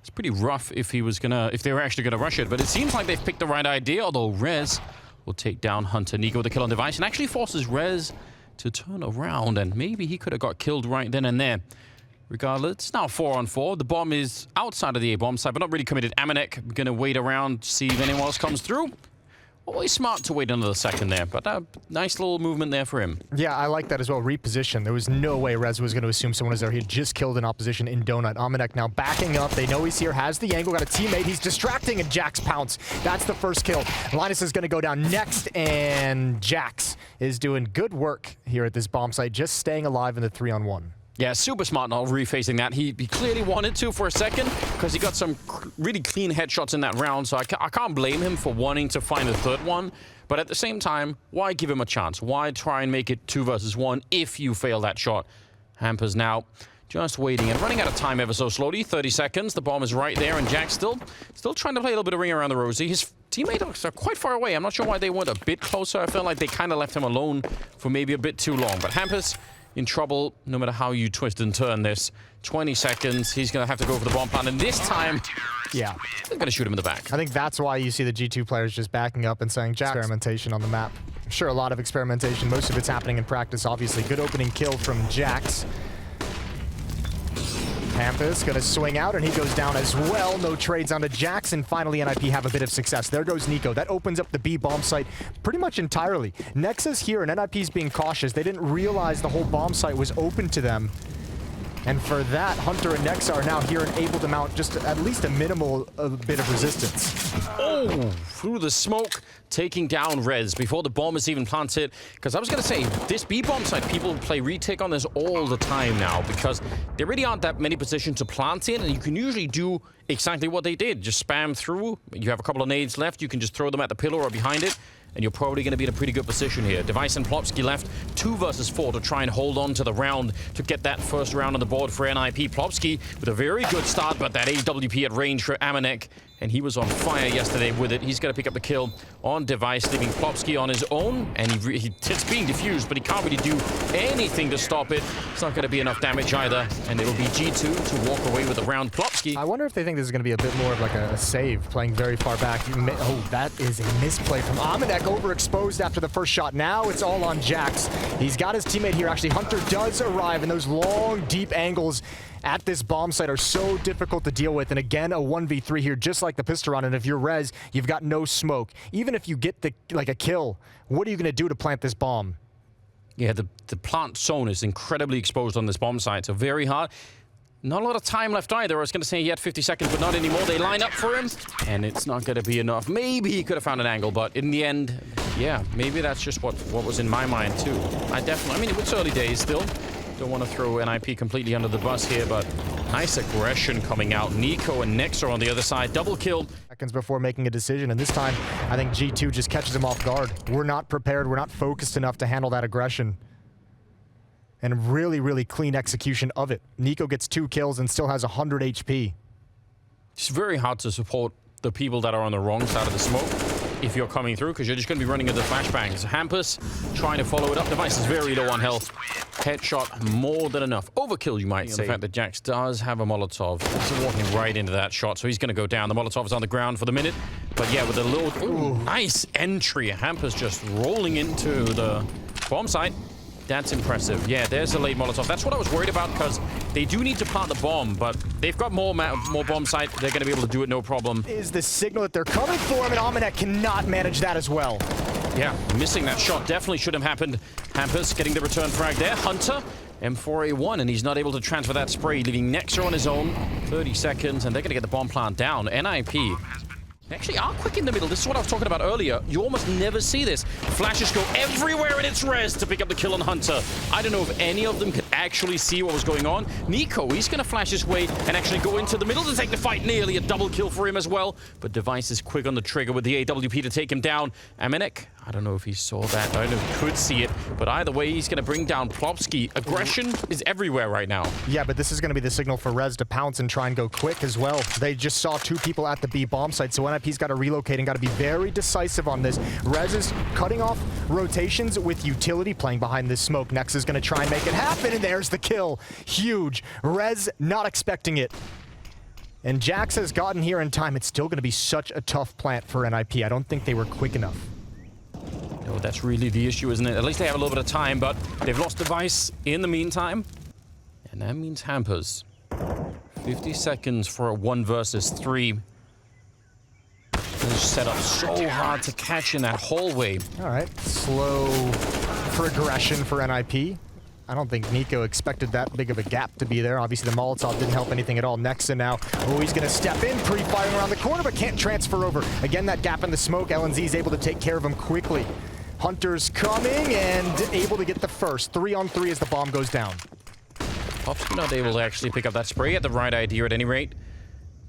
It's pretty rough if they were actually gonna rush it, but it seems like they've picked the right idea, although Refrezh will take down Hunter. niko with the kill on device and actually forces Refrezh to turn around, and maybe he could have got killed right then and there. Regardless, it's now 4-on-4. The bomb is outside of the A-bomb site, but not really committed. Amanek gonna wait around, see if anyone else comes through. Always smart to wait another second there, but a nice little movement there for him. Yeah, I like that as well. Reposition. There was no way Rez was going to assume someone was there. He had just killed an opposition in Donut. Amanek now backing up. They know he's here, has the angle, got a teammate. He's distracting, and Jax pounce. That's the first kill. Linus is going to go down next, and Jax is doing good work here at this bomb site, just staying alive in the 3-on-1. Yeah, super smart not refacing that. He clearly wanted to for a second because he got some really clean headshots in that round, so I can't blame him for wanting to find a third one. But at the same time, why give him a chance? Why try and make it 2 versus 1 if you fail that shot? Hampers now just waiting and running out of time ever so slowly. 30 seconds, the bomb is right there, and Jack's still trying to play a little bit of ring around the rosy. His teammates are quite far away. I'm not sure why they weren't a bit closer. I felt like they kind of left him alone for maybe a bit too long. But Hampers in trouble, no matter how you twist and turn this. 20 seconds, he's going to have to go for the bomb plant, and this time, yeah, they're going to shoot him in the back. I think that's why you see the G2 players just backing up and saying, Jax. Experimentation on the map. Sure, a lot of experimentation. Most of it's happening in practice, obviously. Good opening kill from Jax. Hampus gonna swing out, and he goes down as well. No trades onto Jax, and finally NIP have a bit of success. There goes niko. That opens up the B bomb site pretty much entirely. Nexus here, and NIP's being cautious. They didn't realize the whole bomb site was open to them. And for that, Hunter and Nexa are now here and able to mount just at least a minimal bit of resistance. Oh, through the smoke, taking down Refrezh before the bomb is even planted. Because I was going to say, this B-bomb site, people play retake on this all the time now because there really aren't that many positions to plant in, and you can usually do exactly what they did. Just spam through. You have a couple of nades left. You can just throw them at the pillar or behind it, and you're probably going to be in a pretty good position here. Device and Plopsky left 2 versus 4 to try and hold on to the round to get that first round on the board for NIP. Plopsky with a very good start, but that AWP at range for Amanek, and he was on fire yesterday with it. He's going to pick up the kill on Device, leaving Plopsky on his own, and it's being diffused, but he can't really do anything to stop it. It's not going to be enough damage either, and it'll be G2 to walk away with the round. Plopsky. I wonder if they think this is going to be a bit more of like a save, playing very far back. Oh, that is a misplay from Amanek, overexposed after the first shot. Now it's all on Jax. He's got his teammate here. Actually, Hunter does arrive, and those long, deep angles at this bomb site are so difficult to deal with. And again, a 1v3 here, just like the Pisteron. And if you're Rez, you've got no smoke. Even if you get a kill, what are you going to do to plant this bomb? Yeah, the plant zone is incredibly exposed on this bomb site, so very hard. Not a lot of time left either. I was going to say he had 50 seconds, but not anymore. They line up for him, and it's not going to be enough. Maybe he could have found an angle, but in the end, yeah, maybe that's just what was in my mind too. I mean, it's early days still. Don't want to throw NIP completely under the bus here, but nice aggression coming out. niko and Nexa on the other side. Double kill. Seconds before making a decision, and this time, I think G2 just catches him off guard. We're not prepared. We're not focused enough to handle that aggression. And really, really clean execution of it. niko gets 2 kills and still has 100 HP. It's very hard to support the people that are on the wrong side of the smoke if you're coming through, because you're just going to be running into flashbangs. Hampus trying to follow it up. Device is very low on health. Headshot more than enough. Overkill, you might say. The fact that Jax does have a Molotov. He's walking right into that shot, so he's going to go down. The Molotov is on the ground for the minute. But yeah, with a little nice entry. Hampus just rolling into the bomb site. That's impressive. Yeah, there's a late Molotov. That's what I was worried about, because they do need to plant the bomb, but they've got more bomb site. They're going to be able to do it no problem. Is the signal that they're coming for him, and Amanek cannot manage that as well. Yeah, missing that shot definitely should have happened. Hampus getting the return frag there. Hunter, M4A1, and he's not able to transfer that spray, leaving Nexa on his own. 30 seconds, and they're going to get the bomb plant down. NIP actually are quick in the middle. This is what I was talking about earlier. You almost never see this. Flashes go everywhere, and it's Refrezh to pick up the kill on Hunter. I don't know if any of them could actually see what was going on. niko, he's going to flash his way and actually go into the middle to take the fight. Nearly a double kill for him as well. But Device is quick on the trigger with the AWP to take him down. Amanek, I don't know if he saw that. I don't know if he could see it. But either way, he's going to bring down Plopsky. Aggression is everywhere right now. Yeah, but this is going to be the signal for Rez to pounce and try and go quick as well. They just saw 2 people at the B bomb site, so NIP's got to relocate and got to be very decisive on this. Rez is cutting off rotations with utility, playing behind this smoke. Nex is going to try and make it happen, and there's the kill. Huge. Rez not expecting it. And Jax has gotten here in time. It's still going to be such a tough plant for NIP. I don't think they were quick enough. No, that's really the issue, isn't it? At least they have a little bit of time, but they've lost device in the meantime. And that means hampers. 50 seconds for a 1 versus 3. This set up so hard to catch in that hallway. All right, slow progression for NIP. I don't think niko expected that big of a gap to be there. Obviously, the Molotov didn't help anything at all. Nexa now, oh, he's going to step in, pre-firing around the corner, but can't transfer over. Again, that gap in the smoke, LNZ is able to take care of him quickly. Hunter's coming and able to get the first. 3-on-3 as the bomb goes down. Popsky not able to actually pick up that spray. He had the right idea at any rate.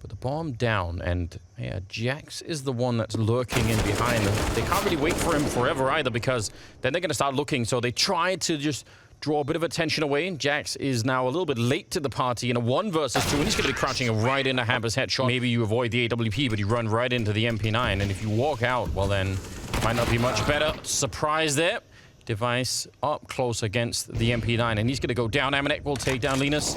But the bomb down, and yeah, Jax is the one that's lurking in behind them. They can't really wait for him forever either, because then they're going to start looking. So they try to just draw a bit of attention away. Jax is now a little bit late to the party in a 1 versus 2, and he's going to be crouching right into Hamper's headshot. Maybe you avoid the AWP, but you run right into the MP9, and if you walk out, well then, might not be much better. Surprise there. Device up close against the MP9, and he's going to go down. Amanek will take down Linus.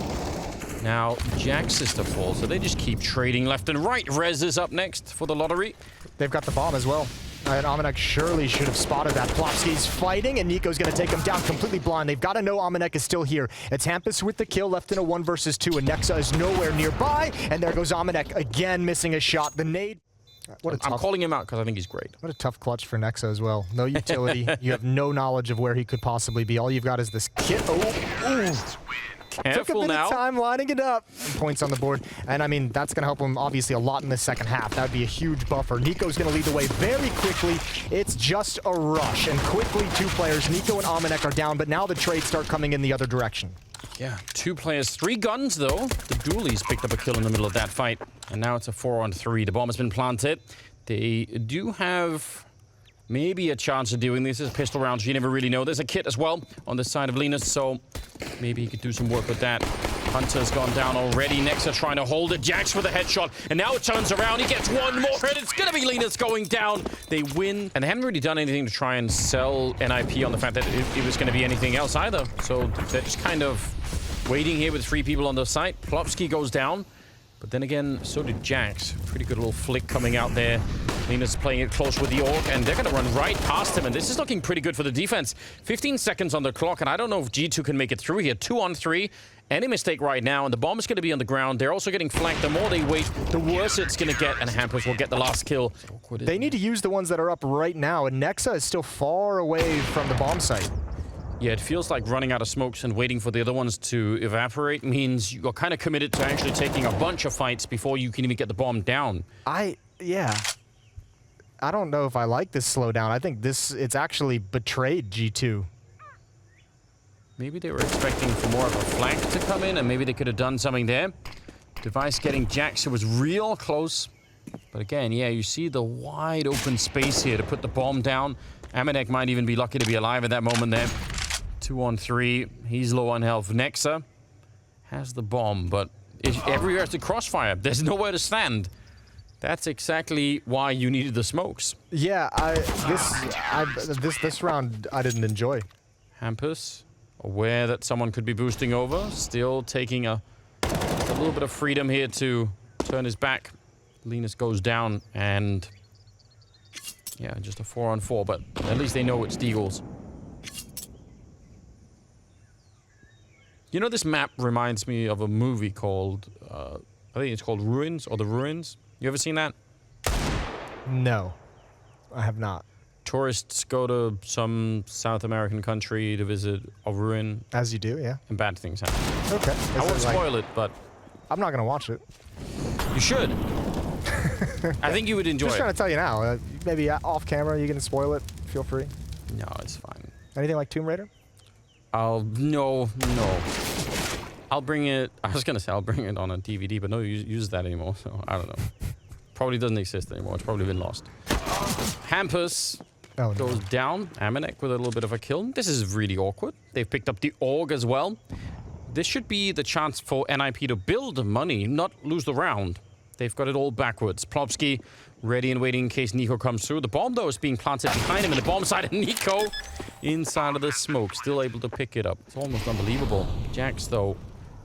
Now, Jax is to fall, so they just keep trading left and right. Rez is up next for the lottery. They've got the bomb as well. And Amanek surely should have spotted that. Plopsky's fighting, and niko's going to take him down completely blind. They've got to know Amanek is still here. It's Hampus with the kill, left in a 1 versus 2, and Nexa is nowhere nearby. And there goes Amanek, again missing a shot. The nade. I'm calling him out because I think he's great. What a tough clutch for Nexa as well. No utility. You have no knowledge of where he could possibly be. All you've got is this kit. Oh, Careful took a bit now. of time lining it up. Points on the board. And I mean, that's going to help him obviously a lot in the second half. That would be a huge buffer. niko's going to lead the way very quickly. It's just a rush. And quickly, 2 players, niko and Amanek, are down. But now the trades start coming in the other direction. Yeah, 2 players, 3 guns though. The Doolies picked up a kill in the middle of that fight. And now it's a 4-on-3. The bomb has been planted. They do have maybe a chance of doing this. As pistol rounds, you never really know. There's a kit as well on the side of Linus, so maybe he could do some work with that. Hunter's gone down already. Nexa trying to hold it. Jax with a headshot, and now it turns around. He gets 1 more, and it's going to be Linus going down. They win, and they haven't really done anything to try and sell NIP on the fact that it was going to be anything else either. So they're just kind of waiting here with 3 people on the site. Plopsky goes down. But then again, so did Jax. Pretty good little flick coming out there. Linus playing it close with the AUG, and they're going to run right past him. And this is looking pretty good for the defense. 15 seconds on the clock, and I don't know if G2 can make it through here. 2-on-3. Any mistake right now, and the bomb is going to be on the ground. They're also getting flanked. The more they wait, the worse it's going to get, and Hampers will get the last kill. They need to use the ones that are up right now, and Nexa is still far away from the bomb site. Yeah, it feels like running out of smokes and waiting for the other ones to evaporate means you're kind of committed to actually taking a bunch of fights before you can even get the bomb down. Yeah. I don't know if I like this slowdown. I think it's actually betrayed G2. Maybe they were expecting for more of a flank to come in, and maybe they could have done something there. Device getting Jax, it was real close. But again, yeah, you see the wide open space here to put the bomb down. Amanek might even be lucky to be alive at that moment there. 2-on-3. He's low on health. Nexa has the bomb, but everywhere it's a crossfire. There's nowhere to stand. That's exactly why you needed the smokes. Yeah, this round I didn't enjoy. Hampus, aware that someone could be boosting over, still taking a little bit of freedom here to turn his back. Linus goes down, and yeah, just a 4-on-4, but at least they know it's Deagles. You know, this map reminds me of a movie called, I think it's called Ruins, or The Ruins. You ever seen that? No, I have not. Tourists go to some South American country to visit a ruin. As you do, yeah. And bad things happen. Okay. I won't spoil it, but... I'm not going to watch it. You should. I think you would enjoy it. Just trying to tell you now. Maybe off camera you can spoil it. Feel free. No, it's fine. Anything like Tomb Raider? No. I'll bring it... I was going to say I'll bring it on a DVD, but no use that anymore, so I don't know. Probably doesn't exist anymore. It's probably been lost. Hampus goes down. Amanek with a little bit of a kill. This is really awkward. They've picked up the AUG as well. This should be the chance for NIP to build money, not lose the round. They've got it all backwards. Plopsky ready and waiting in case niko comes through. The bomb, though, is being planted behind him in the bomb side, and niko inside of the smoke, still able to pick it up. It's almost unbelievable. Jax, though,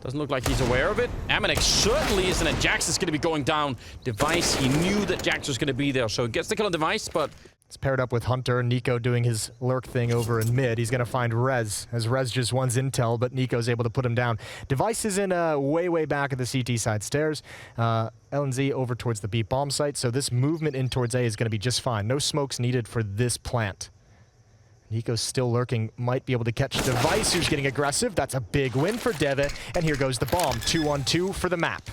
Doesn't look like he's aware of it. Amanek certainly isn't, and Jax is going to be going down. Device, he knew that Jax was going to be there, so gets the kill on Device, but... It's paired up with Hunter. Niko doing his lurk thing over in mid. He's going to find Rez, as Rez just wants intel, but Niko's able to put him down. Device is in way back at the CT side stairs. LNZ over towards the B bomb site, so this movement in towards A is going to be just fine. No smokes needed for this plant. Niko's still lurking, might be able to catch Device, who's getting aggressive. That's a big win for Deve, and here goes the bomb. 2-on-2 for the map.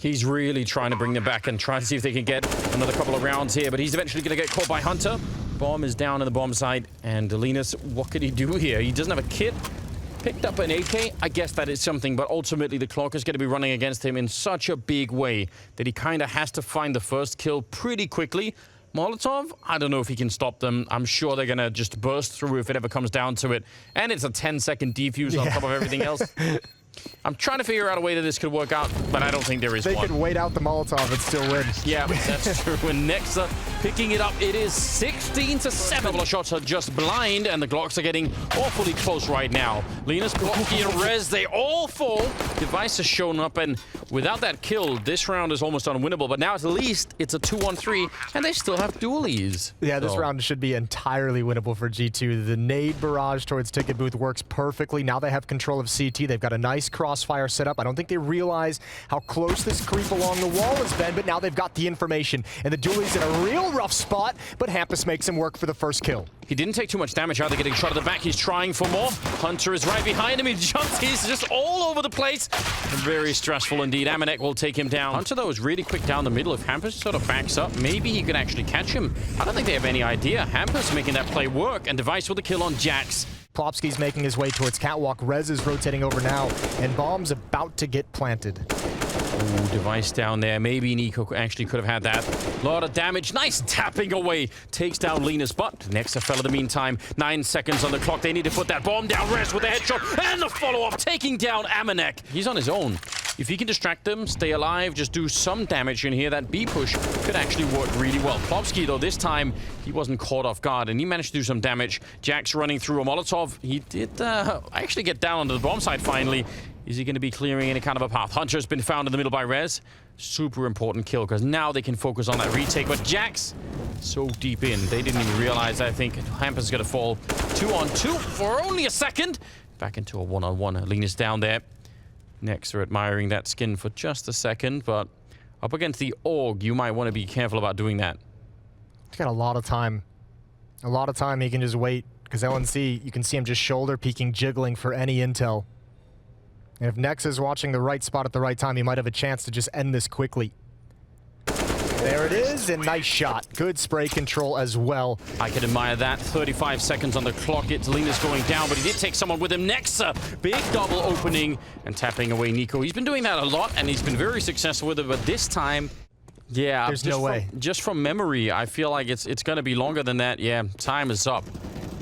He's really trying to bring them back and try to see if they can get another couple of rounds here, but he's eventually going to get caught by Hunter. Bomb is down on the bomb site, and Linus, what could he do here? He doesn't have a kit. Picked up an AK. I guess that is something, but ultimately the clock is going to be running against him in such a big way that he kind of has to find the first kill pretty quickly. Molotov, I don't know if he can stop them. I'm sure they're going to just burst through if it ever comes down to it. And it's a 10-second defuse on top of everything else. I'm trying to figure out a way that this could work out, but I don't think there is one. They could wait out the Molotov and still win. Yeah, that's true. And Nexa picking it up. It is 16-7. A couple of shots are just blind, and the Glocks are getting awfully close right now. Linus, Blocky, and Rez, they all fall. Device has shown up, and without that kill, this round is almost unwinnable. But now at least it's a 2-on-3, and they still have dualies. Yeah, this round should be entirely winnable for G2. The nade barrage towards Ticket Booth works perfectly. Now they have control of CT. They've got a nice crossfire set up. I don't think they realize how close this creep along the wall has been, but now they've got the information. And the dualie's in a real rough spot, but Hampus makes him work for the first kill. He didn't take too much damage either, getting shot at the back. He's trying for more. Hunter is right behind him. He jumps. He's just all over the place. Very stressful indeed. Amanek will take him down. Hunter, though, is really quick down the middle. If Hampus sort of backs up, maybe he could actually catch him. I don't think they have any idea. Hampus making that play work, and Device with a kill on Jax. Plopsky's making his way towards Catwalk. Rez is rotating over now, and Bomb's about to get planted. Ooh, Device down there. Maybe Niko actually could have had that. A lot of damage. Nice tapping away. Takes down Linus, but Nexa fell in the meantime. 9 seconds on the clock. They need to put that bomb down. Rez with a headshot, and the follow-up, taking down Amanek. He's on his own. If he can distract them, stay alive, just do some damage in here, that B push could actually work really well. Plopsky, though, this time, he wasn't caught off guard, and he managed to do some damage. Jax running through a Molotov. He did actually get down onto the bomb site finally. Is he going to be clearing any kind of a path? Hunter's been found in the middle by Rez. Super important kill, because now they can focus on that retake. But Jax, so deep in, they didn't even realize, I think. Hampus is going to fall 2-on-2 for only a second. Back into a 1-on-1. Linus down there. Next, they're admiring that skin for just a second, but up against the AUG, you might want to be careful about doing that. He's got a lot of time. A lot of time he can just wait, because LNC, you can see him just shoulder peeking, jiggling for any intel. And if Nex is watching the right spot at the right time, he might have a chance to just end this quickly. There it is, and nice shot. Good spray control as well. I can admire that. 35 seconds on the clock. It's Linus going down, but he did take someone with him. Nexa, big double opening and tapping away Niko. He's been doing that a lot, and he's been very successful with it, but this time, yeah. There's no way. Just from memory, I feel like it's going to be longer than that. Yeah, time is up.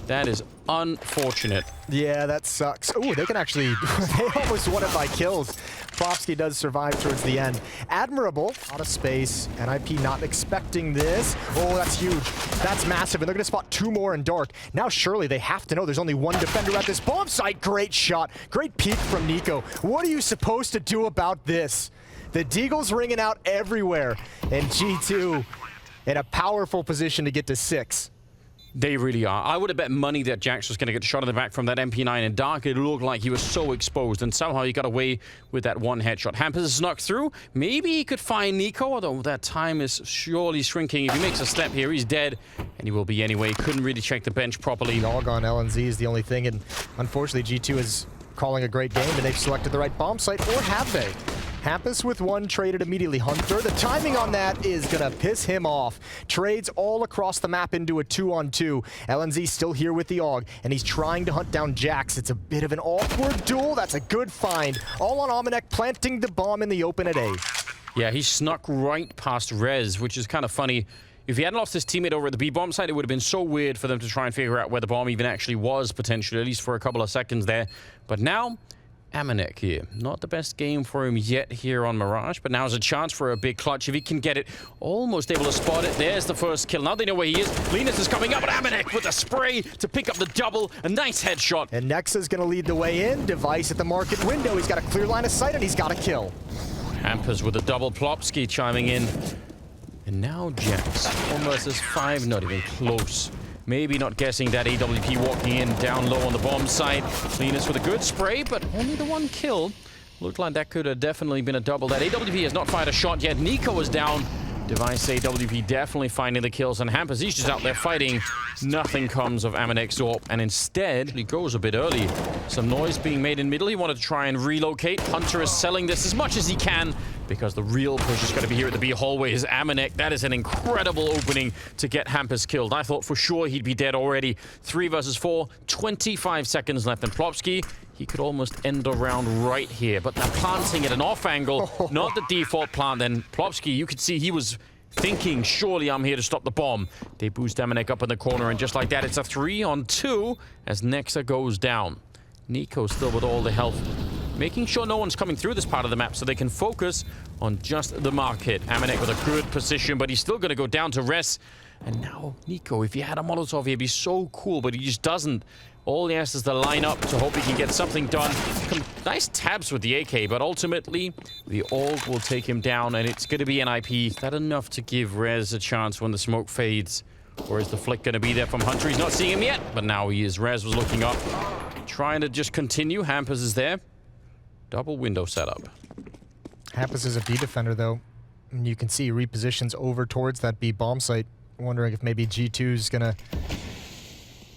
That is unfortunate. Yeah, that sucks. Ooh, they can actually... they almost won it by kills. Plopsky does survive towards the end. Admirable. Out of space. NIP not expecting this. Oh, that's huge. That's massive. And they're going to spot 2 more in dark. Now, surely they have to know there's only 1 defender at this bomb site. Great shot. Great peek from Niko. What are you supposed to do about this? The Deagle's ringing out everywhere. And G2 in a powerful position to get to 6. They really are. I would have bet money that Jax was going to get shot in the back from that MP9 in dark. It looked like he was so exposed, and somehow he got away with that 1 headshot. Hampus snuck through. Maybe he could find Niko, although that time is surely shrinking. If he makes a step here, he's dead, and he will be anyway. Couldn't really check the bench properly. Dog on LNZ is the only thing, and unfortunately G2 is calling a great game, and they've selected the right bomb site, or have they? Hampus with 1, traded immediately. Hunter, the timing on that is gonna piss him off. Trades all across the map into a 2-on-2. LNZ still here with the AUG, and he's trying to hunt down Jax. It's a bit of an awkward duel. That's a good find. All on Amanek, planting the bomb in the open at A. Yeah, he snuck right past Rez, which is kind of funny. If he hadn't lost his teammate over at the B bomb site, it would have been so weird for them to try and figure out where the bomb even actually was, potentially, at least for a couple of seconds there. But now, Amanek here. Not the best game for him yet here on Mirage, but now's a chance for a big clutch if he can get it. Almost able to spot it. There's the first kill. Now they know where he is. Linus is coming up, but Amanek with a spray to pick up the double. A nice headshot. And Nexa's going to lead the way in. Device at the market window. He's got a clear line of sight, and he's got a kill. Hampers with a double. Plopsky chiming in. And now Jax. 1 versus 5, not even close. Maybe not guessing that AWP walking in down low on the bomb site. Linus with a good spray, but only the one kill. Looked like that could have definitely been a double. That AWP has not fired a shot yet. niko is down. Device AWP definitely finding the kills, and Hampers, he's just out there fighting. Nothing comes of Amanek's AWP, and instead he goes a bit early. Some noise being made in middle. He wanted to try and relocate. Hunter is selling this as much as he can because the real push is going to be here at the B hallway. Is Amanek. That is an incredible opening to get Hampers killed. I thought for sure he'd be dead already. 3 versus 4, 25 seconds left, and Plopsky, he could almost end the round right here, but they're planting at an off angle, not the default plant. Then Plopsky, you could see he was thinking, surely I'm here to stop the bomb. They boost Amanek up in the corner, and just like that, it's a 3-on-2 as Nexa goes down. niko still with all the health, making sure no one's coming through this part of the map so they can focus on just the mark hit. Amanek with a good position, but he's still going to go down to rest. And now niko, if he had a Molotov, he'd be so cool, but he just doesn't. All he has is to line up to hope he can get something done. Some nice tabs with the AK, but ultimately, the AUG will take him down, and it's going to be NIP. Is that enough to give Rez a chance when the smoke fades? Or is the flick going to be there from Hunter? He's not seeing him yet, but now he is. Rez was looking up, trying to just continue. Hampers is there. Double window setup. Hampers is a B defender, though. And you can see he repositions over towards that B bomb site. Wondering if maybe G2 is going to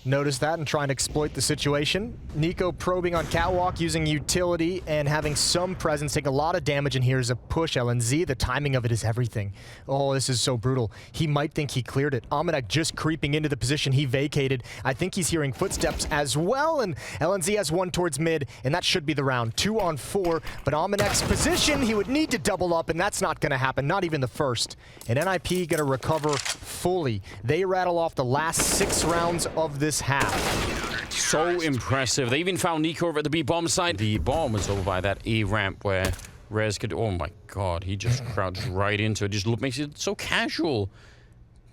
notice that and try and exploit the situation. niko probing on catwalk, using utility and having some presence, taking a lot of damage, and here's a push. LNZ, the timing of it is everything. Oh, this is so brutal. He might think he cleared it. Amanek just creeping into the position he vacated. I think he's hearing footsteps as well, and LNZ has one towards mid, and that should be the round. 2-on-4, but Amanek's position, he would need to double up, and that's not going to happen, not even the first. And NIP going to recover fully. They rattle off the last 6 rounds of this half. So impressive. They even found niko over at the B bomb site. The bomb was over by that A ramp where Rez could, oh my god, he just crouched right into it. Just makes it so casual,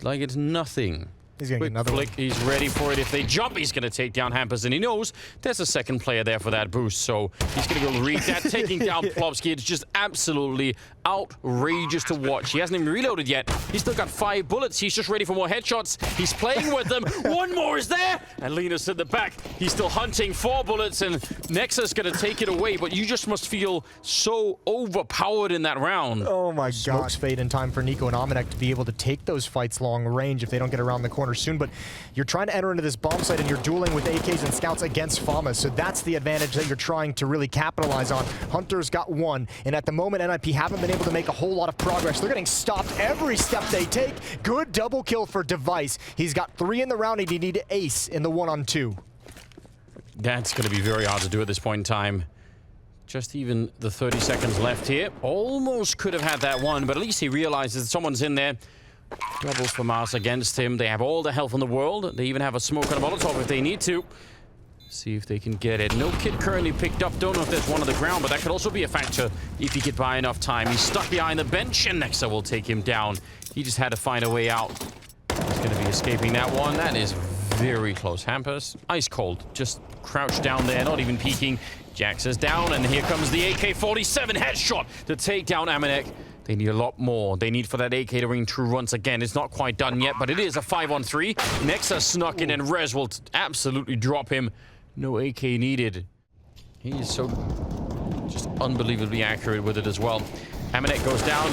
like it's nothing. He's gonna get another flick. One. He's ready for it. If they jump, he's going to take down Hampers, and he knows there's a second player there for that boost, so he's going to go read that, taking down Plopsky. It's just absolutely outrageous to watch. He hasn't even reloaded yet. He's still got 5 bullets. He's just ready for more headshots. He's playing with them. One more is there, and Linus at the back. He's still hunting 4 bullets, and Nexa's going to take it away, but you just must feel so overpowered in that round. Oh my god. Smokes fade in time for niko and Amanek to be able to take those fights long range if they don't get around the corner soon, but you're trying to enter into this bomb site and you're dueling with AKs and scouts against flamie, so that's the advantage that you're trying to really capitalize on. Hunter's got 1, and at the moment NIP haven't been able to make a whole lot of progress. They're getting stopped every step they take. Good double kill for Device. He's got 3 in the round and he need to ace in the 1-on-2. That's going to be very hard to do at this point in time. Just even the 30 seconds left here. Almost could have had that one, but at least he realizes that someone's in there. Double FAMAS against him. They have all the health in the world. They even have a smoke and a Molotov if they need to. See if they can get it. No kit currently picked up. Don't know if there's one on the ground, but that could also be a factor if he could buy enough time. He's stuck behind the bench, and Nexa will take him down. He just had to find a way out. He's going to be escaping that one. That is very close. Hampers, ice cold. Just crouched down there, not even peeking. Jax is down, and here comes the AK-47 headshot to take down Amanek. They need a lot more. They need for that AK to ring true once again. It's not quite done yet, but it is a 5-on-3. Nexa snuck in, and Rez will absolutely drop him. No AK needed. He is so just unbelievably accurate with it as well. Amanek goes down.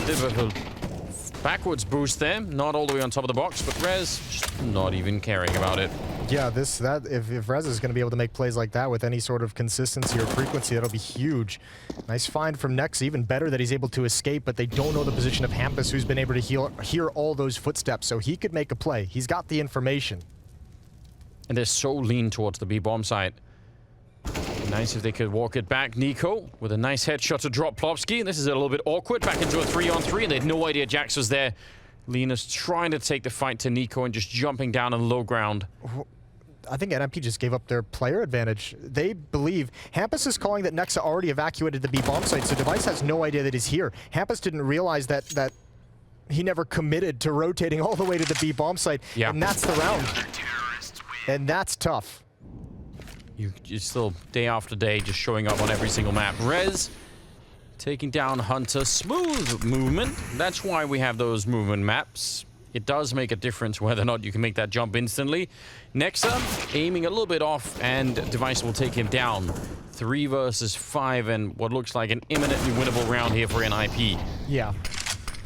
Backwards boost there. Not all the way on top of the box, but Rez just not even caring about it. Yeah, if Rez is going to be able to make plays like that with any sort of consistency or frequency, that'll be huge. Nice find from Nex. Even better that he's able to escape, but they don't know the position of Hampus, who's been able to hear all those footsteps, so he could make a play. He's got the information. And they're so lean towards the B-bomb site. Nice if they could walk it back. niko with a nice headshot to drop Plopsky. This is a little bit awkward. Back into a 3-on-3. They had no idea Jax was there. Linus trying to take the fight to niko and just jumping down on low ground. I think NMP just gave up their player advantage. They believe Hampus is calling that Nexa already evacuated the B bomb site, so Device has no idea that he's here. Hampus didn't realize that he never committed to rotating all the way to the B bomb site, and that's the round. And that's tough. You're still day after day just showing up on every single map. Rez taking down Hunter. Smooth movement. That's why we have those movement maps. It does make a difference whether or not you can make that jump instantly. Nexa aiming a little bit off, and Device will take him down. 3 versus 5, and what looks like an imminently winnable round here for NIP. Yeah.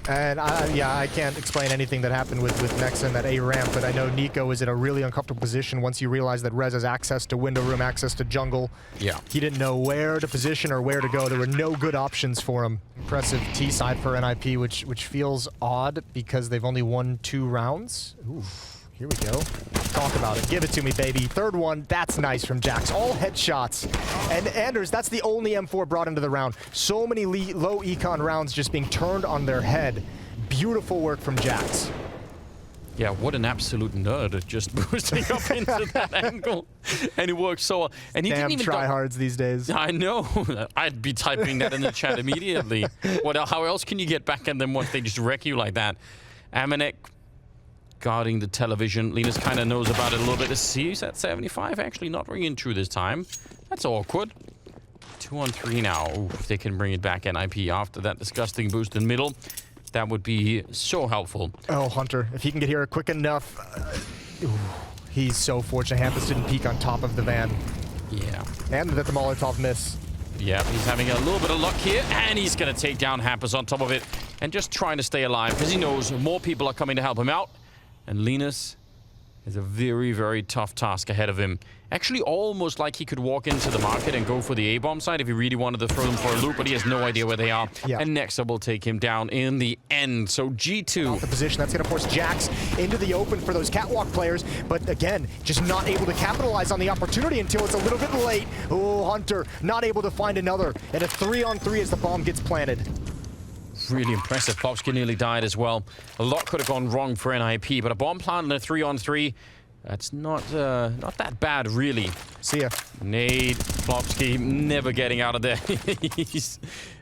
And I can't explain anything that happened with Nexa and that A ramp, but I know niko was in a really uncomfortable position once you realize that Rez has access to window room, access to jungle. Yeah. He didn't know where to position or where to go. There were no good options for him. Impressive T side for NIP, which feels odd because they've only won 2 rounds. Ooh. Here we go. Talk about it. Give it to me, baby. Third one. That's nice from Jax. All headshots. And Anders, that's the only M4 brought into the round. So many low econ rounds just being turned on their head. Beautiful work from Jax. Yeah, what an absolute nerd, just boosting up into that angle. And it worked so well. And he didn't even tryhards these days. I know. I'd be typing that in the chat immediately. How else can you get back at them once they just wreck you like that? Amanek guarding the television. Linus kind of knows about it a little bit. The C's at 75, actually not ringing true this time. That's awkward. 2 on 3 now. Ooh, if they can bring it back NIP after that disgusting boost in middle, that would be so helpful. Oh, Hunter, if he can get here quick enough. He's so fortunate. Hampus didn't peek on top of the van. Yeah. And that the Molotov miss. Yeah, he's having a little bit of luck here, and he's going to take down Hampus on top of it, and just trying to stay alive because he knows more people are coming to help him out. And Linus has a very, very tough task ahead of him. Actually, almost like he could walk into the market and go for the A-bomb side if he really wanted to throw them for a loop, but he has no idea where they are. Yeah. And Nexa will take him down in the end. So G2. Off the position, that's going to force Jax into the open for those catwalk players. But again, just not able to capitalize on the opportunity until it's a little bit late. Oh, Hunter not able to find another. And a 3-on-3 as the bomb gets planted. Really impressive. Plopsky nearly died as well. A lot could have gone wrong for NIP, but a bomb plant and a 3-on-3, that's not that bad, really. See ya. Nade, Plopsky, never getting out of there. As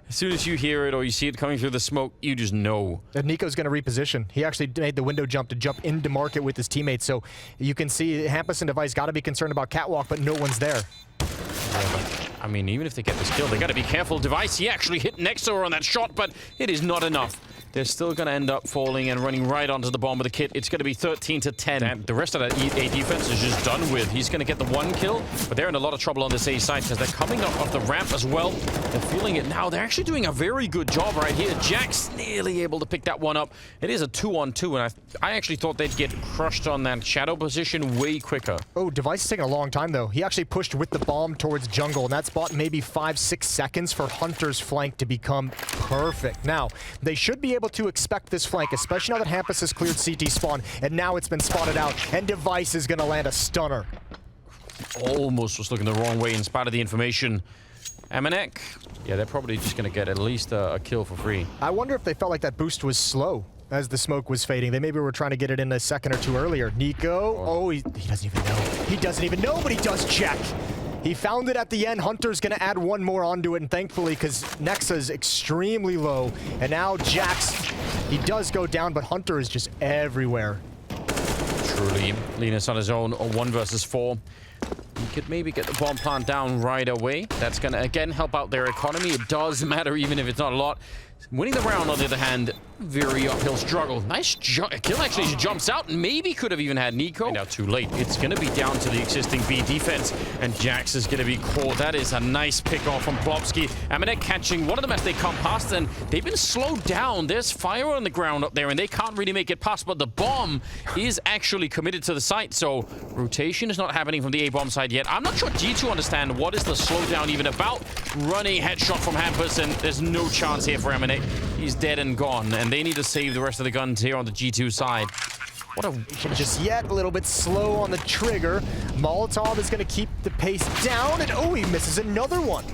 soon as you hear it or you see it coming through the smoke, you just know. And niko's going to reposition. He actually made the window jump to jump into market with his teammates, so you can see Hampus and Device got to be concerned about catwalk, but no one's there. Yeah, I mean, even if they get this kill, they got to be careful. Device, he actually hit Nexa on that shot, but it is not enough. They're still going to end up falling and running right onto the bomb with the kit. It's going to be 13-10. And the rest of that A defense is just done with. He's going to get the 1 kill, but they're in a lot of trouble on this A side because they're coming up off the ramp as well. They're feeling it now. They're actually doing a very good job right here. Jax nearly able to pick that one up. It is a 2-on-2, and I actually thought they'd get crushed on that shadow position way quicker. Oh, Device is taking a long time, though. He actually pushed with the bomb towards jungle, and that's bought maybe 5-6 seconds for Hunter's flank to become perfect. Now, they should be able to expect this flank, especially now that Hampus has cleared CT spawn, and now it's been spotted out, and Device is going to land a stunner. Almost was looking the wrong way in spite of the information. Amanek, yeah, they're probably just going to get at least a kill for free. I wonder if they felt like that boost was slow as the smoke was fading. They maybe were trying to get it in a second or two earlier. niko, oh, he doesn't even know. He doesn't even know, but he does check. He found it at the end. Hunter's going to add 1 more onto it, and thankfully, because Nexa's extremely low, and now Jax, he does go down, but Hunter is just everywhere. Truly, Linus on his own, 1 versus 4. He could maybe get the bomb plant down right away. That's going to, again, help out their economy. It does matter, even if it's not a lot. Winning the round, on the other hand, very uphill struggle. Nice kill, actually. He jumps out and maybe could have even had niko. Now, too late. It's going to be down to the existing B defense, and Jax is going to be caught. That is a nice pick off from Plopsky. Amanek catching one of them as they come past, and they've been slowed down. There's fire on the ground up there, and they can't really make it past, but the bomb is actually committed to the site, so rotation is not happening from the A-bomb side yet. I'm not sure G2 understand what is the slowdown even about. Running headshot from Hampus, and there's no chance here for Amanek. He's dead and gone, and they need to save the rest of the guns here on the G2 side. What a... Just yet a little bit slow on the trigger. Molotov is going to keep the pace down, and oh, he misses another one.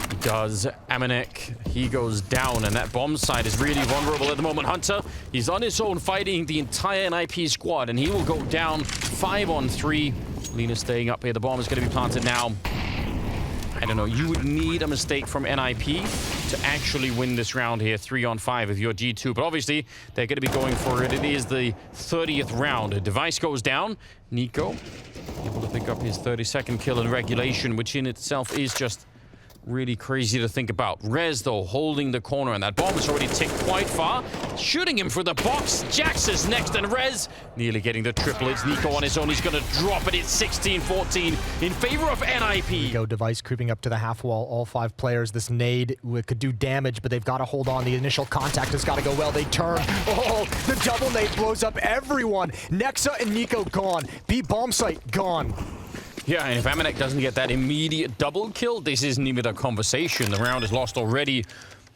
He does. Amanek, he goes down, and that bomb side is really vulnerable at the moment. Hunter, he's on his own fighting the entire NIP squad, and he will go down 5-on-3. Lena's staying up here. The bomb is going to be planted now. I don't know. You would need a mistake from NIP to actually win this round here, 3-on-5 if you're G2. But obviously, they're going to be going for it. It is the 30th round. A device goes down. niko able to pick up his 32nd kill in regulation, which in itself is just really crazy to think about. Rez, though, holding the corner, and that bomb has already ticked quite far. Shooting him for the box. Jax is next, and Rez nearly getting the triple. It's niko on his own. He's going to drop it. It's 16-14 in favor of NIP. Go device creeping up to the half wall. All 5 players. This nade could do damage, but they've got to hold on. The initial contact has got to go well. They turn. Oh, the double nade blows up everyone. Nexa and niko gone. B bomb site gone. Yeah, and if Amanek doesn't get that immediate double kill, this isn't even a conversation. The round is lost already.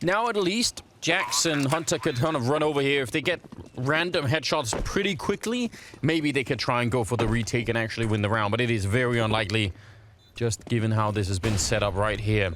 Now at least, Jax and Hunter could kind of run over here. If they get random headshots pretty quickly, maybe they could try and go for the retake and actually win the round. But it is very unlikely, just given how this has been set up right here.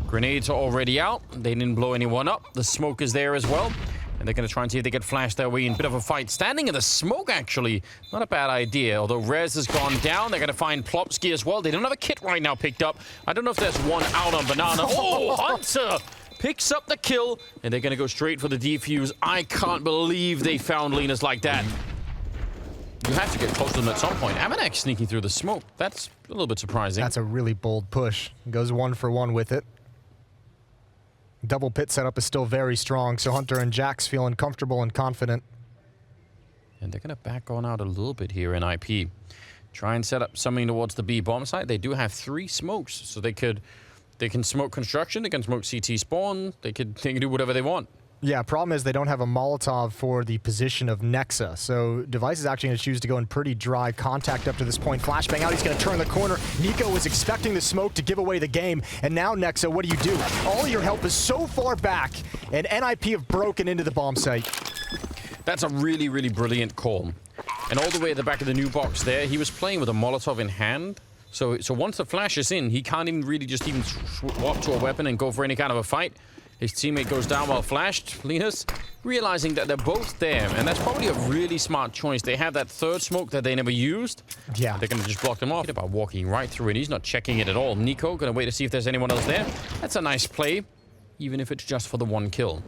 Grenades are already out. They didn't blow anyone up. The smoke is there as well. And they're going to try and see if they can flash their way in. Bit of a fight. Standing in the smoke, actually. Not a bad idea. Although Rez has gone down. They're going to find Plopsky as well. They don't have a kit right now picked up. I don't know if there's one out on Banana. Oh, Hunter picks up the kill. And they're going to go straight for the defuse. I can't believe they found Linus like that. You have to get close to them at some point. Amanek sneaking through the smoke. That's a little bit surprising. That's a really bold push. Goes 1-for-1 with it. Double pit setup is still very strong, so Hunter and Jax feeling comfortable and confident. And they're going to back on out a little bit here in IP. Try and set up something towards the B bomb site. They do have 3 smokes, so they can smoke construction, they can smoke CT spawn, they can do whatever they want. Yeah, problem is they don't have a Molotov for the position of Nexa, so Device is actually going to choose to go in pretty dry contact up to this point. Flashbang out, he's going to turn the corner. niko was expecting the smoke to give away the game, and now Nexa, what do? All your help is so far back, and NIP have broken into the bomb site. That's a really, really brilliant call. And all the way at the back of the new box there, he was playing with a Molotov in hand. So once the flash is in, he can't even really just even swap to a weapon and go for any kind of a fight. His teammate goes down while flashed. Linus realizing that they're both there, and that's probably a really smart choice. They have that 3rd smoke that they never used. Yeah. They're going to just block them off. About walking right through, and he's not checking it at all. niko going to wait to see if there's anyone else there. That's a nice play, even if it's just for the 1 kill.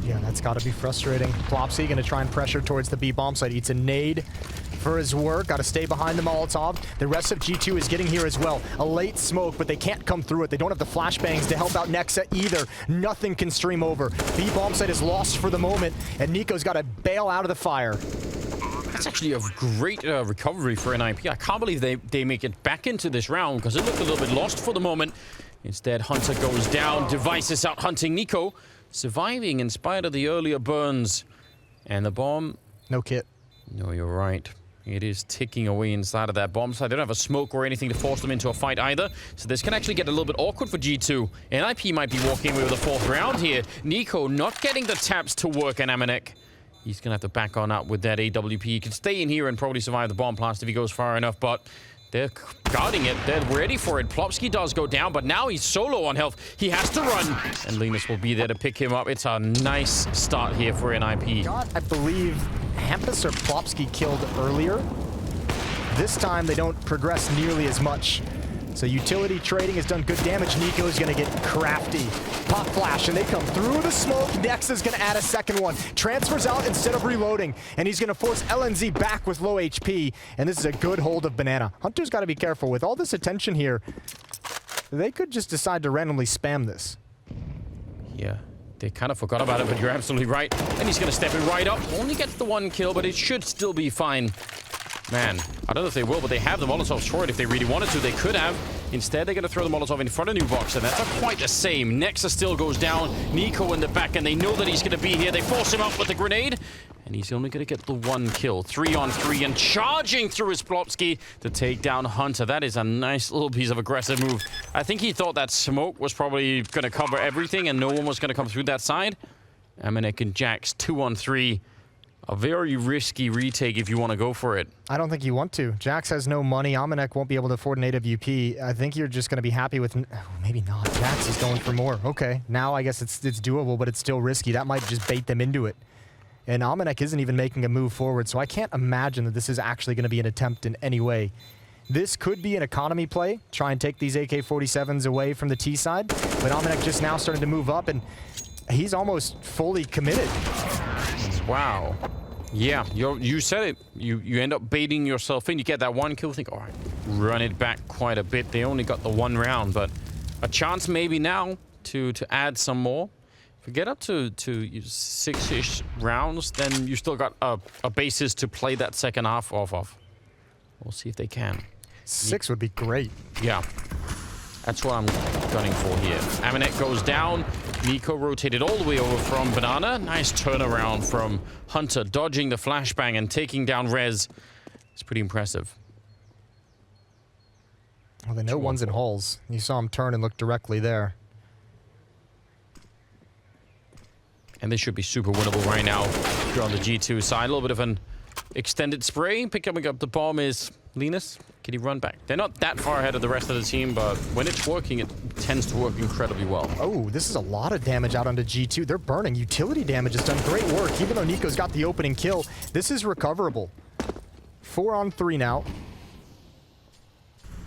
Yeah, that's got to be frustrating. Plopsy going to try and pressure towards the B bomb site. Eats a nade for his work. Got to stay behind the Molotov. The rest of G2 is getting here as well. A late smoke, but they can't come through it. They don't have the flashbangs to help out Nexa either. Nothing can stream over. B bomb site is lost for the moment, and niko's got to bail out of the fire. That's actually a great recovery for NIP. I can't believe they make it back into this round because it looked a little bit lost for the moment. Instead, Hunter goes down. Device is out hunting niko. Surviving in spite of the earlier burns. And the bomb... No kit. No, you're right. It is ticking away inside of that bomb site. They don't have a smoke or anything to force them into a fight either. So this can actually get a little bit awkward for G2. NIP might be walking away with a 4th round here. niko not getting the taps to work, and Amanek, he's going to have to back on up with that AWP. He can stay in here and probably survive the bomb blast if he goes far enough, but they're guarding it. They're ready for it. Plopsky does go down, but now he's so low on health. He has to run, and Linus will be there to pick him up. It's a nice start here for NIP. I believe Hampus or Plopsky killed earlier. This time they don't progress nearly as much. So utility trading has done good damage. niko's going to get crafty. Pop flash, and they come through the smoke. Nexa's going to add a 2nd one. Transfers out instead of reloading, and he's going to force LNZ back with low HP. And this is a good hold of Banana. Hunter's got to be careful. With all this attention here, they could just decide to randomly spam this. Yeah, they kind of forgot about it, but you're absolutely right. And he's going to step it right up. Only gets the 1 kill, but it should still be fine. Man, I don't know if they will, but they have the Molotovs for it. If they really wanted to, they could have. Instead, they're going to throw the Molotov in front of New Box, and that's not quite the same. Nexa still goes down. niko in the back, and they know that he's going to be here. They force him up with the grenade, and he's only going to get the 1 kill. 3-on-3, and charging through his Plopsky to take down Hunter. That is a nice little piece of aggressive move. I think he thought that smoke was probably going to cover everything, and no one was going to come through that side. Amanek and Jax, 2-on-3. A very risky retake if you want to go for it. I don't think you want to. Jax has no money. Amanek won't be able to afford an AWP. I think you're just going to be happy with... Oh, maybe not. Jax is going for more. Okay, now I guess it's doable, but it's still risky. That might just bait them into it. And Amanek isn't even making a move forward, so I can't imagine that this is actually going to be an attempt in any way. This could be an economy play. Try and take these AK-47s away from the T side. But Amanek just now starting to move up, and he's almost fully committed. Wow. Yeah, you said it. You end up baiting yourself in. You get that one kill, think, all right, run it back quite a bit. They only got the one round, but a chance maybe now to add some more. If we get up to 6-ish rounds, then you still got a basis to play that second half off of. We'll see if they can. 6 would be great. Yeah. That's what I'm gunning for here. Amanek goes down. niko rotated all the way over from Banana. Nice turnaround from Hunter, dodging the flashbang and taking down Rez. It's pretty impressive. Well, they know one's in halls. You saw him turn and look directly there. And this should be super winnable right now. If you're on the G2 side, a little bit of an extended spray. Picking up the bomb is Linus. Can he run back? They're not that far ahead of the rest of the team, but when it's working, it tends to work incredibly well. Oh, this is a lot of damage out onto G2. They're burning. Utility damage has done great work. Even though niko's got the opening kill, this is recoverable. 4 on 3 now.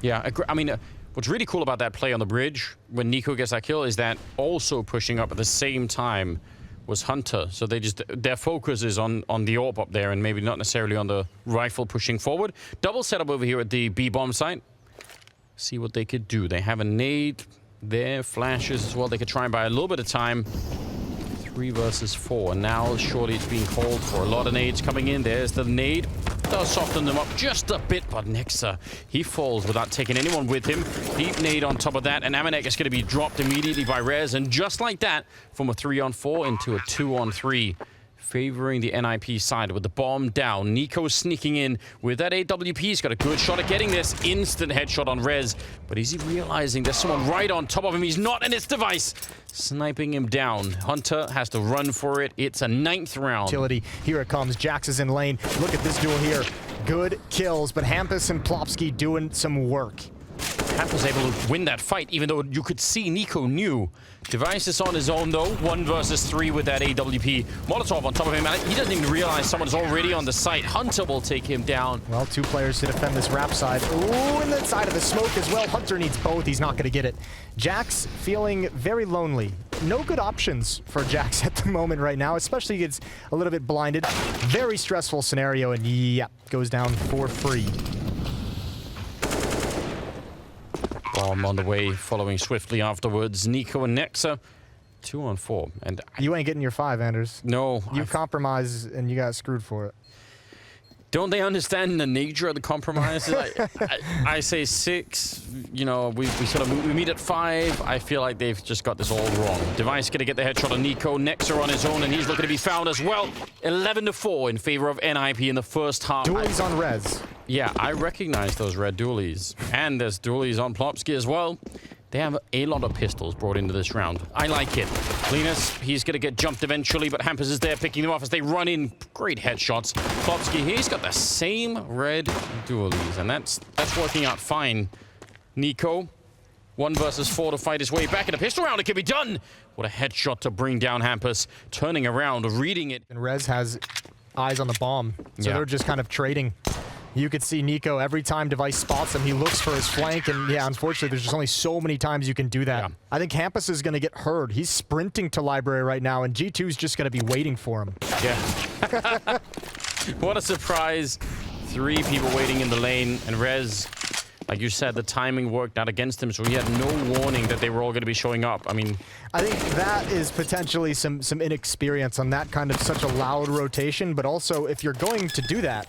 Yeah, I mean, what's really cool about that play on the bridge when niko gets that kill is that also pushing up at the same time was Hunter. So their focus is on the AWP up there and maybe not necessarily on the rifle pushing forward. Double setup over here at the B bomb site. See what they could do. They have a nade there, flashes as well. They could try and buy a little bit of time. 3 versus 4. And now surely it's being called for. A lot of nades coming in. There's the nade. Does soften them up just a bit, but Nexa, he falls without taking anyone with him. Deep nade on top of that, and Amanek is going to be dropped immediately by Rez, and just like that, from a 3-on-4 into a 2-on-3, favoring the NIP side with the bomb down. niko sneaking in with that AWP. He's got a good shot at getting this instant headshot on Rez, but is he realizing there's someone right on top of him? He's not, and it's Device sniping him down. Hunter has to run for it. It's a 9th round. Utility, here it comes. Jax is in lane. Look at this duel here. Good kills, but Hampus and Plopsky doing some work. Hampus able to win that fight, even though you could see niko knew. Device is on his own, though. 1 versus 3 with that AWP. Molotov on top of him. He doesn't even realize someone's already on the site. Hunter will take him down. Well, 2 players to defend this wrap side. Ooh, and the side of the smoke as well. Hunter needs both. He's not going to get it. Jax feeling very lonely. No good options for Jax at the moment right now, especially gets a little bit blinded. Very stressful scenario, and yeah, goes down for free. Bomb on the way, following swiftly afterwards. niko and Nexa, 2-on-4. And you ain't getting your 5, Anders. No. You compromised and you got screwed for it. Don't they understand the nature of the compromise? I say 6, you know, we meet at 5. I feel like they've just got this all wrong. Device gonna get the headshot on niko. Nexa on his own, and he's looking to be found as well. 11-4 in favor of NIP in the first half. Dualies on Rez. Yeah, I recognize those red dualies. And there's dualies on Plopsky as well. They have a lot of pistols brought into this round. I like it. Linus, he's going to get jumped eventually, but Hampus is there picking them off as they run in. Great headshots. Plopsky, he's got the same red dualies, and that's working out fine. niko, 1 versus 4 to fight his way back in a pistol round. It can be done. What a headshot to bring down Hampus. Turning around, reading it. And Rez has eyes on the bomb, so they're just kind of trading. You could see niko, every time Device spots him, he looks for his flank, and yeah, unfortunately, there's just only so many times you can do that. Yeah. I think Hampus is going to get heard. He's sprinting to library right now, and G2's just going to be waiting for him. Yeah. What a surprise. 3 people waiting in the lane, and Rez, like you said, the timing worked out against him, so he had no warning that they were all going to be showing up. I mean, I think that is potentially some inexperience on that kind of such a loud rotation, but also if you're going to do that,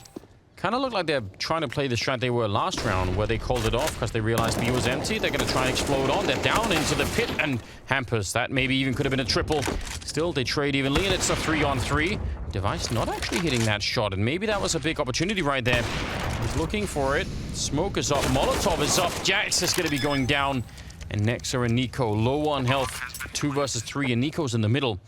kind of look like they're trying to play the strat they were last round, where they called it off because they realized B was empty. They're going to try and explode on. They're down into the pit, and Hampus, that maybe even could have been a triple. Still, they trade evenly, and it's a 3-on-3. Device not actually hitting that shot, and maybe that was a big opportunity right there. He's looking for it. Smoke is up. Molotov is up. Jax is going to be going down. And Nexa and niko, low on health. 2 versus 3, and niko's in the middle.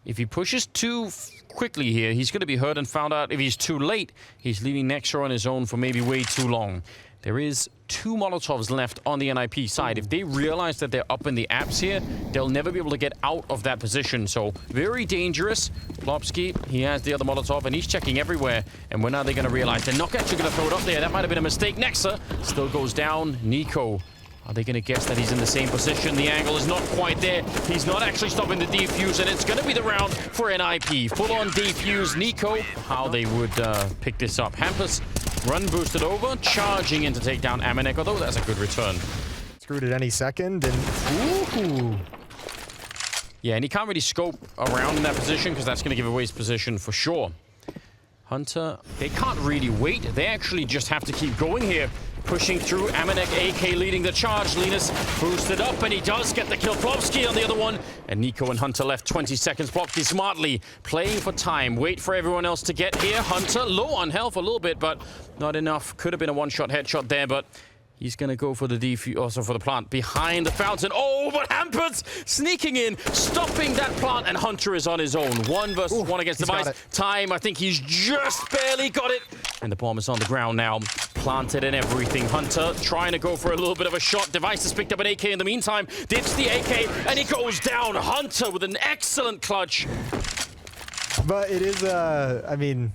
If he pushes too quickly here, he's going to be hurt and found out. If he's too late, he's leaving Nexa on his own for maybe way too long. There is 2 Molotovs left on the NIP side. If they realize that they're up in the apps here, they'll never be able to get out of that position. So very dangerous. Plopsky, he has the other Molotov, and he's checking everywhere. And when are they going to realize they're not actually going to throw it up there? That might have been a mistake. Nexa still goes down. Niko. Are they going to guess that he's in the same position? The angle is not quite there. He's not actually stopping the defuse, and it's going to be the round for NIP. Full-on defuse. Niko, how they would pick this up. Hampus, run boosted over, charging in to take down Amanek, although that's a good return. Screwed at any second, and ooh. Yeah, and he can't really scope around in that position because that's going to give away his position for sure. Hunter, they can't really wait. They actually just have to keep going here. Pushing through, Amanek AK leading the charge. Linus boosted up, and he does get the kill. Plopsky on the other one. And Niko and Hunter left 20 seconds. Plopsky smartly playing for time. Wait for everyone else to get here. Hunter low on health a little bit, but not enough. Could have been a one-shot headshot there, but he's going to go for the defuse, also for the plant behind the fountain. Oh, but Hampers sneaking in, stopping that plant, and Hunter is on his own. 1 versus 1 against Device. Time, I think he's just barely got it. And the bomb is on the ground now. Planted and everything. Hunter trying to go for a little bit of a shot. Device has picked up an AK in the meantime. Dips the AK, and he goes down. Hunter with an excellent clutch. But it is, I mean,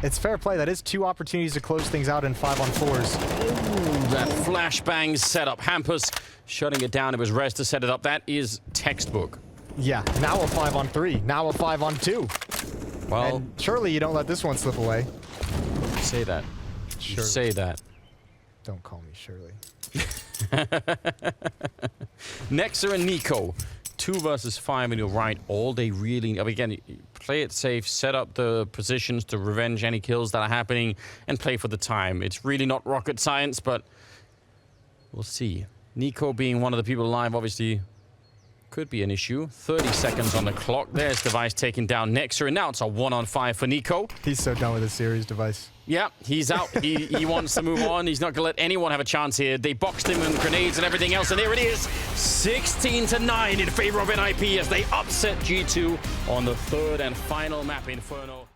it's fair play. That is 2 opportunities to close things out in 5-on-4s. Ooh, that flashbang setup. Hampus shutting it down. It was Rez to set it up. That is textbook. Yeah, now a 5-on-3. Now a 5-on-2. Well, and surely you don't let this one slip away. Say that. You say that. Don't call me Shirley. Nexa and Niko. 2 versus 5, and you're right. All they really... I mean, again, play it safe, set up the positions to revenge any kills that are happening, and play for the time. It's really not rocket science, but we'll see. Niko being one of the people alive, obviously, could be an issue. 30 seconds on the clock. There's Device taking down Nexa, and now it's a 1-on-5 for Niko. He's so done with this series, Device. Yeah, he's out. He wants to move on. He's not going to let anyone have a chance here. They boxed him with grenades and everything else, and there it is. 16-9 in favor of NIP as they upset G2 on the 3rd and final map, Inferno.